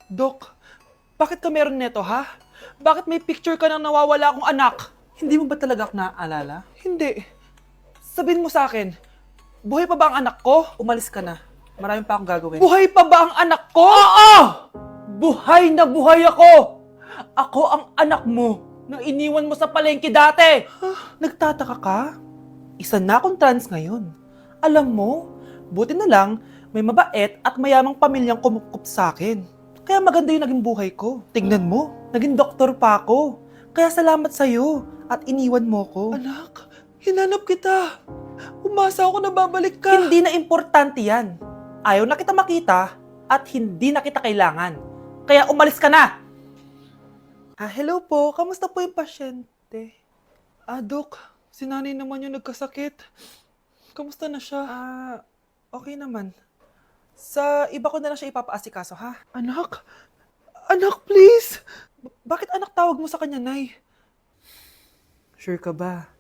Dok, bakit ka meron neto, ha? Bakit may picture ka ng nawawala akong anak? Hindi mo ba talaga ako naaalala? Hindi. Sabihin mo sa akin, buhay pa ba ang anak ko? Umalis ka na. Marami pa akong gagawin. Buhay pa ba ang anak ko? Oo! Buhay na buhay ako! Ako ang anak mo na iniwan mo sa palengke dati! Nagtataka ka? Isa na akong trans ngayon. Alam mo, buti na lang, may mabait at mayamang pamilyang kumukup sa akin. Kaya maganda yung naging buhay ko. Tingnan mo, naging doktor pa ako. Kaya salamat sa'yo at iniwan mo ko. Anak, hinanap kita. Umasa ako na babalik ka. Hindi na importante yan. Ayaw na kita makita at hindi na kita kailangan. Kaya umalis ka na! Hello po. Kamusta po yung pasyente? Dok, si nanay naman yung nagkasakit. Kamusta na siya? Okay naman. Sa iba ko na lang siya ipapaasikaso, ha? Anak? Anak, please! Bakit anak tawag mo sa kanya, Nay? Sure ka ba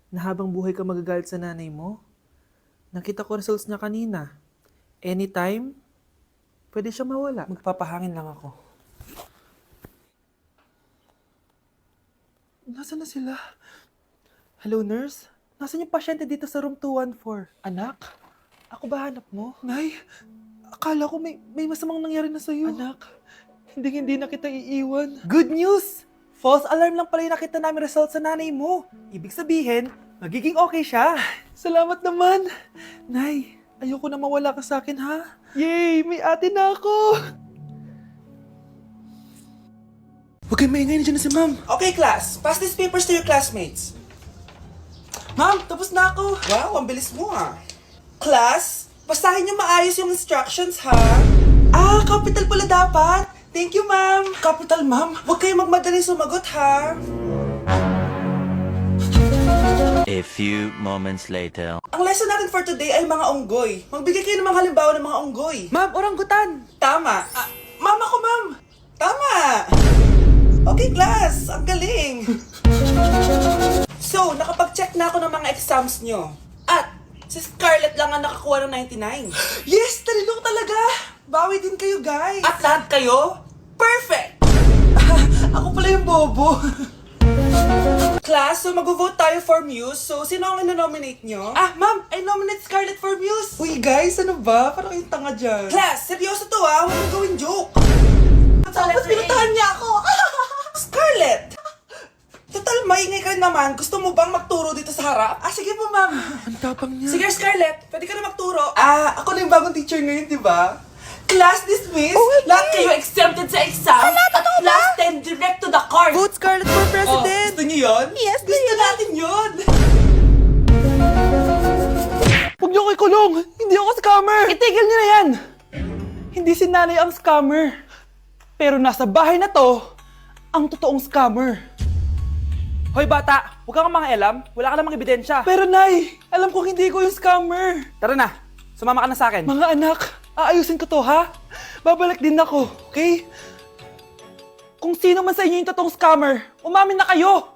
na habang buhay ka magagalit sa nanay mo? Nakita ko results niya kanina. Anytime, pwede siya mawala. Magpapahangin lang ako. Nasaan na sila? Hello, nurse? Nasaan yung pasyente dito sa room 214? Anak? Ako ba hanap mo? Nay, akala ko may masamang nangyari na sa'yo. Anak, hindi na kita iiwan. Good news! False alarm lang pala yung nakita namin result sa nanay mo. Ibig sabihin, magiging okay siya. Salamat naman. Nay, ayoko na mawala ka sa akin, ha? Yay! May ate na ako! Huwag kayong maingay, nandiyan na si ma'am. Okay, class. Pass these papers to your classmates. Ma'am, tapos na ako. Wow, ang bilis mo, ha? Class, basahin niyo maayos yung instructions, ha? Capital pala dapat. Thank you, ma'am. Capital, ma'am. Huwag kayong magmadali sumagot, ha? A few moments later. Ang lesson natin for today ay mga unggoy. Magbigay kayo ng mga halimbawa ng mga unggoy. Ma'am, oranggutan. Tama. Ma'am ako, ma'am. Tama. Okay, class. Ang galing. So, nakapag-check na ako ng mga exams nyo. At, si Scarlett lang ang nakakuha ng 99. Yes! Talino talaga! Bawi din kayo, guys. At lahat kayo, perfect! Ako pala yung bobo. Class, so mag-vote tayo for Muse. So, sino ang ino-nominate nyo? Ma'am, I nominate Scarlett for Muse. Uy, guys, ano ba? Parang yung tanga dyan. Class, seryoso to Huwag mong gawin joke. Tapos pinuntahan niya ako. Scarlett! Total, maingay ka rin naman. Gusto mo bang magturo dito sa harap? Sige po, ma'am. Ang tapang niya. Sige, Scarlett. Pwede ka na magturo. Ako na yung bagong teacher ngayon, di ba? Class dismissed. Lahat kayo exempted sa exam. At class 10 direct to the court. Vote Scarlett for president. Gusto niyo yun? Yes, gusto natin yun. Huwag niyo ko ikulong. Hindi ako scammer. Itigil niyo na yan. Hindi si nanay ang scammer. Pero nasa bahay na to, ang totoong scammer. Hoy bata, huwag kang mangialam. Wala ka namang ebidensya. Pero nay, alam kong hindi ko yung scammer. Tara na, sumama ka na sa akin. Mga anak, aayusin ko to ha. Babalik din ako, okay? Kung sino man sa inyo yung totoong scammer, umamin na kayo.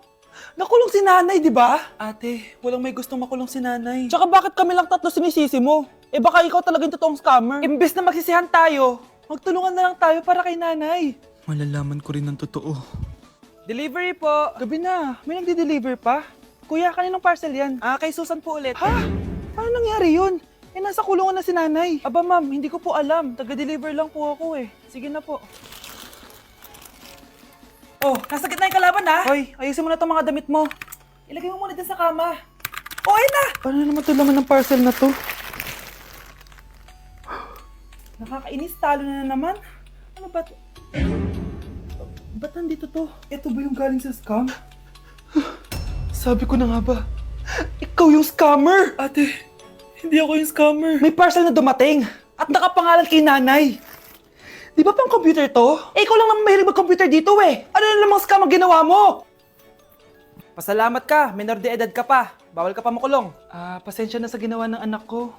Nakulong si nanay, di ba? Ate, walang may gustong makulong si nanay. Tsaka bakit kami lang tatlo sinisisi mo? Baka ikaw talaga yung totoong scammer. Imbes na magsisihan tayo, magtulungan na lang tayo para kay nanay. Malalaman ko rin ang totoo. Delivery po. Gabi na. May nagde-deliver pa? Kuya, kaninong parcel yan? Kay Susan po ulit. Ha? Paano nangyari yun? Nasa kulungan na si nanay. Aba ma'am, hindi ko po alam. Taga-deliver lang po ako eh. Sige na po. Oh, nasa gitna yung kalaban ha? Hoy, ayusin mo na itong mga damit mo. Ilagay mo muna dyan sa kama. Oh, ayun na! Paano naman ito laman ng parcel na to? Nakakainis, talo na naman. Ano ba ito? Ba't nandito to? Ito ba yung galing sa scam? Sabi ko na nga ba, ikaw yung scammer! Ate, hindi ako yung scammer. May parcel na dumating at nakapangalan kay nanay. Di ba pang computer to? Ikaw lang naman mahilig mag-computer dito eh. Ano na namang scam ang ginawa mo? Pasalamat ka, minor de edad ka pa. Bawal ka pa makulong. Pasensya na sa ginawa ng anak ko.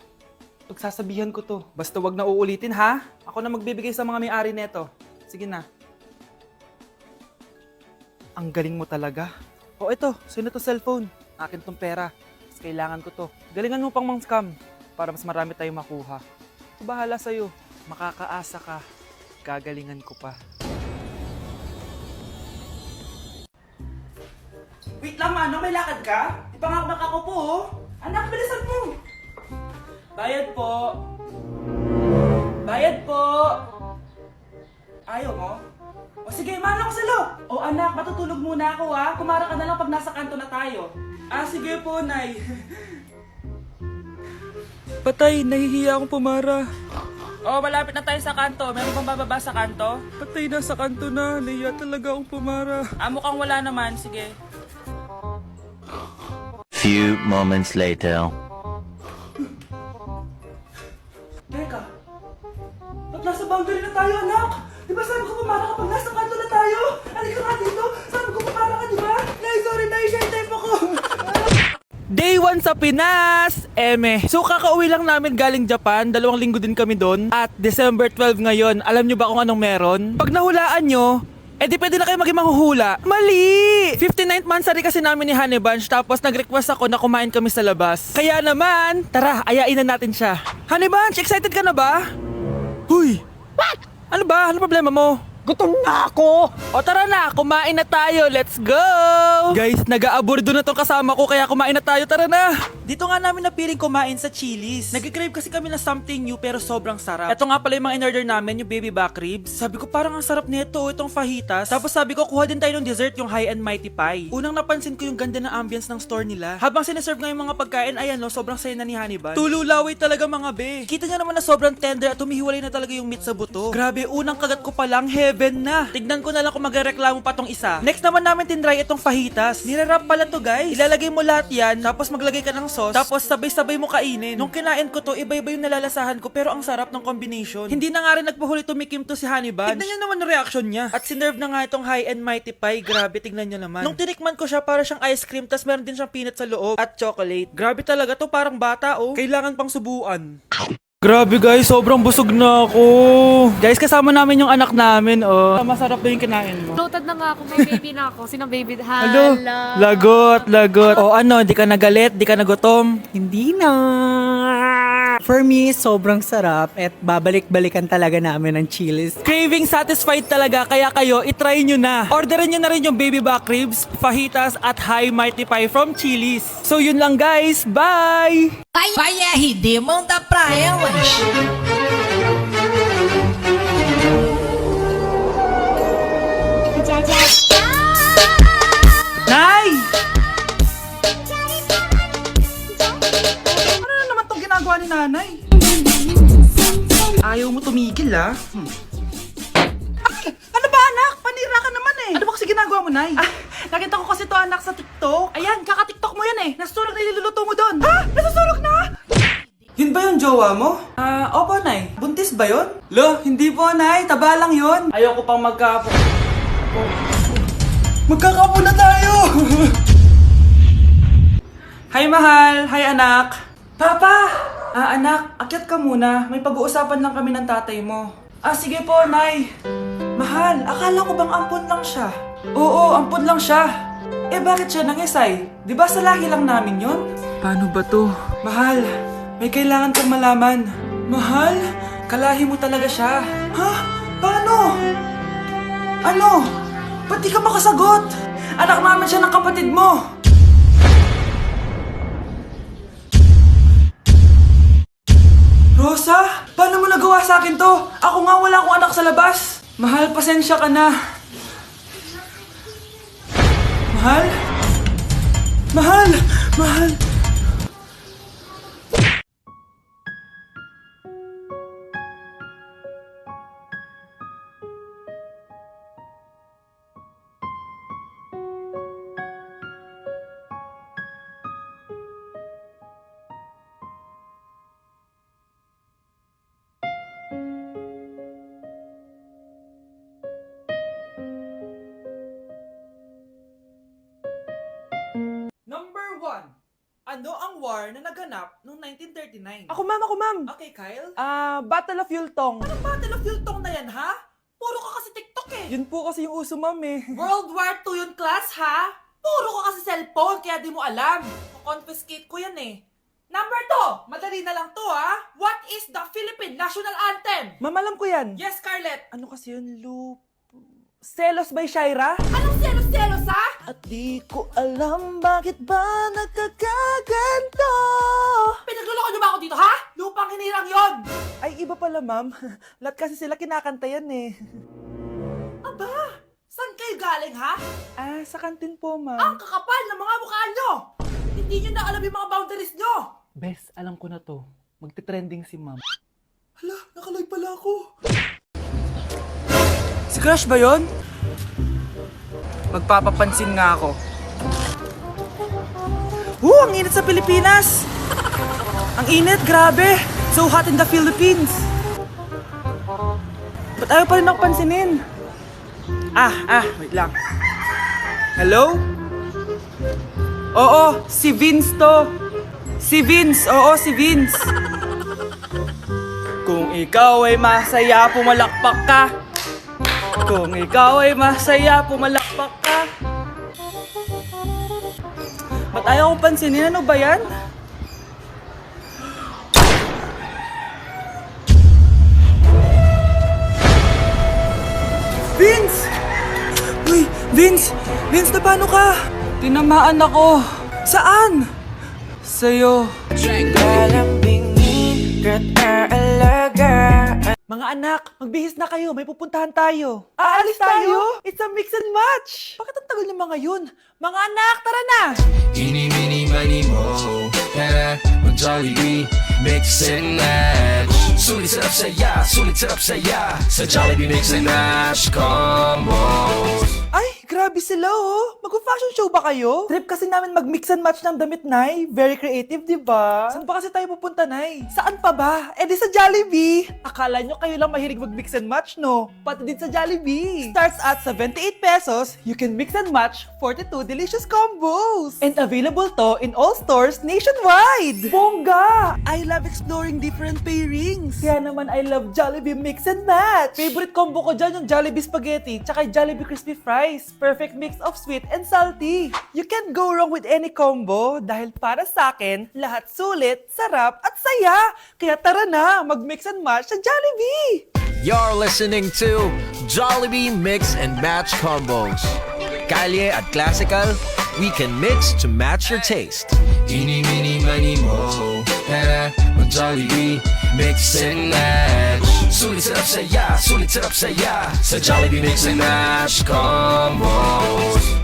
Pagsasabihan ko to. Basta wag na uulitin ha. Ako na magbibigay sa mga may-ari neto. Sige na. Ang galing mo talaga. Ito, sino to cellphone? Akin tong pera. Mas kailangan ko to. Galingan mo pang mang-scam para mas marami tayong makuha. Bahala sa'yo. Makakaasa ka. Gagalingan ko pa. Wait lang, Mano. May lakad ka? Di pa nga ako nakakupo, oh. Anak, bilisan mo. Bayad po. Bayad po. Ayaw mo? O sige, Mano ko sa loob. O anak, matutulog muna ako, ha. Kumara ka na lang pag nasa kanto na tayo. Ah, sige po, Nay. Patay, nahihiya akong pumara. Oh, malapit na tayo sa kanto. Meron bang bababa sa kanto? Patay, nasa kanto na. Nahihiya talaga akong pumara. Ah, mukhang wala naman. Sige. Few moments later. Teka. Ba't nasa boundary na tayo, anak? Di ba sabi ko pumara kapag nasa kanto na tayo? Halika nga dito. Sabi ko pumara ka, di ba? Nay, sorry, Nay. Share time ako. Day 1 sa Pinas! So kakauwi lang namin galing Japan, 2 linggo din kami doon. At December 12 ngayon, alam nyo ba kung anong meron? Pag nahulaan nyo, di pwede na kayo maging manghuhula. Mali! 59th monthsary kasi namin ni Honey Bunch, tapos nag-request ako na kumain kami sa labas. Kaya naman, tara, ayain na natin siya. Honey Bunch, excited ka na ba? Huy! What? Ano ba? Ano problema mo? Gutom na ako! O tara na, kumain na tayo. Let's go! Guys, nag-aabordo na tong kasama ko kaya kumain na tayo. Tara na! Dito nga namin napiling kumain sa Chili's. Nag-crave kasi kami na something new pero sobrang sarap. Ito nga pala yung mga in-order namin, yung baby back ribs. Sabi ko parang ang sarap nito, itong fajitas. Tapos sabi ko kuha din tayo ng dessert, yung high and mighty pie. Unang napansin ko yung ganda ng ambience ng store nila. Habang sineserve nga yung mga pagkain, ayan no, sobrang saya na ni Honey Bun. Tululaway talaga mga be. Kita niya naman na sobrang tender at humihiwalay na talaga yung meat sa buto. Grabe, unang kagat ko pa lang, heaven na. Tignan ko na lang kung magreklamo pa tong isa. Next naman namin tinry itong fajitas. Nirarap pala to guys. Ilalagay mo lahat yan, tapos maglagay ka ng sauce, tapos sabay-sabay mo kainin. Nung kinain ko to, iba-iba yung nalalasahan ko pero ang sarap ng combination. Hindi na nga rin nagpahuli tumikim to si Honey Bunch. Tignan nyo naman ang reaction niya. At sinerve na nga itong high and mighty pie. Grabe, tignan nyo naman. Nung tinikman ko siya, para siyang ice cream, tas meron din siyang peanut sa loob at chocolate. Grabe talaga to, parang bata oh. Kailangan pang subuan. Grabe guys, sobrang busog na ako. Guys, kasama namin yung anak namin, oh. Masarap ba yung kinain mo? Loaded na nga ako, may baby na ako. Sino baby? Hello? Hala. Lagot. O ano, di ka nagalit, di ka nagutom? Hindi na. For me, sobrang sarap at babalik-balikan talaga namin ng Chili's. Craving satisfied talaga, kaya kayo, itry nyo na. Orderin nyo na rin yung baby back ribs, fajitas, at high mighty pie from Chili's. So yun lang guys, bye! Vai RD, manda pra elas. Nay! Ano na naman tong ginagawa ni Nanay? Ayaw mo tumigil, ah. Ay! Ano ba, anak? Panira ka naman eh. Ano ba kasi ginagawa mo, Nay? Nakita ko kasi to anak sa TikTok. Ayan, kaka-TikTok mo yan eh. Nasusunog na niluluto mo doon. Ha? Nasusunog na? Yun ba yung jowa mo? Opo, Nay. Buntis ba yun? Lo, hindi po, Nay. Taba lang yun. Ayoko pang magkapo. Magkakapo na tayo! Hi, mahal. Hi, anak. Papa! Anak, akyat ka muna. May pag-uusapan lang kami ng tatay mo. Sige po, Nay. Mahal, akala ko bang ampon lang siya? Oo, ampon lang siya. Bakit siya nangisay? Di ba sa lahi lang namin yun? Paano ba to? Mahal, may kailangan kang malaman. Mahal? Kalahi mo talaga siya. Ha? Paano? Ano? Ba't di ka makasagot? Anak namin siya ng kapatid mo. Rosa? Paano mo nagawa sa akin to? Ako nga wala akong anak sa labas. Mahal, pasensya ka na. Mahal? Mahal! Mahal! Number 1. Ano ang war na naganap noong 1939? Ako ma'am. Okay, Kyle. Battle of Yultong. Anong Battle of Yultong na yan, ha? Puro ka kasi TikTok eh. Yun po kasi yung uso ma'am eh. World War II yun, class, ha? Puro ka kasi cellphone, kaya di mo alam. Confiscate ko yan eh. Number 2, madali na lang to ha. What is the Philippine National Anthem? Ma'am, alam ko yan. Yes, Scarlett. Ano kasi yun, Loop? Selos by Shaira? Anong selos-selos ha? At di ko alam bakit ba nagkakaganto. Pinagluloko niyo ba ako dito ha? Lupang hinirang yon. Ay, iba pala ma'am. Lahat kasi sila kinakanta yan eh. Aba, saan kayo galing ha? Ah, sa kantin po ma'am. Ang kakapal ng mga mukha nyo! Hindi nyo na alam yung mga boundaries nyo! Bes, alam ko na to. Magte-trending si ma'am. Hala, nakalive pala ako. Si Crush ba yun? Magpapapansin nga ako. Ang init sa Pilipinas! Ang init, grabe! So hot in the Philippines! Ba't ayaw pa rin ako pansinin? Wait lang. Hello? Oo, si Vince to. Si Vince, oo, si Vince. Kung ikaw ay masaya, pumalakpak ka. Kung ikaw ay masaya, pumalakpak ka. Ba't ayaw kong pansinin? Ano ba yan? Vince! Uy, Vince! Vince, na paano ka? Tinamaan ako. Saan? Sa'yo. Mga anak, magbihis na kayo. May pupuntahan tayo. Aalis tayo? It's a mix and match. Bakit ang tagal ng mga yun? Mga anak, tara na! Eeny, meeny, miny, mo. Tara, mag-Jollibee, mix and match. Sulit sarap saya sa Jollibee mix and match combo. Ay, grabe sila oh. Mag-fashion show ba kayo? Trip kasi namin mag-mix and match ng damit, Nay. Very creative, di ba? Saan pa kasi tayo pupunta, Nay? Saan pa ba? Eh di sa Jollibee. Akala nyo kayo lang mahilig mag-mix and match, no? Pati din sa Jollibee. Starts at 78 pesos, you can mix and match 42 delicious combos. And available to in all stores nationwide. Bongga! I love exploring different pairings. Kaya naman I love Jollibee mix and match. Favorite combo ko dyan yung Jollibee spaghetti tsaka Jollibee crispy fries. Perfect mix of sweet and salty. You can't go wrong with any combo dahil para sa akin, lahat sulit, sarap at saya. Kaya tara na, mag-mix and match sa Jollibee! You're listening to Jollibee Mix and Match Combos. Kalye at classical, we can mix to match your taste. Eeny, meeny, miny, mo. Tara, mag-Jollibee, mix and match. Sulit sarap saya sa Jollibee Mix and Match Combos.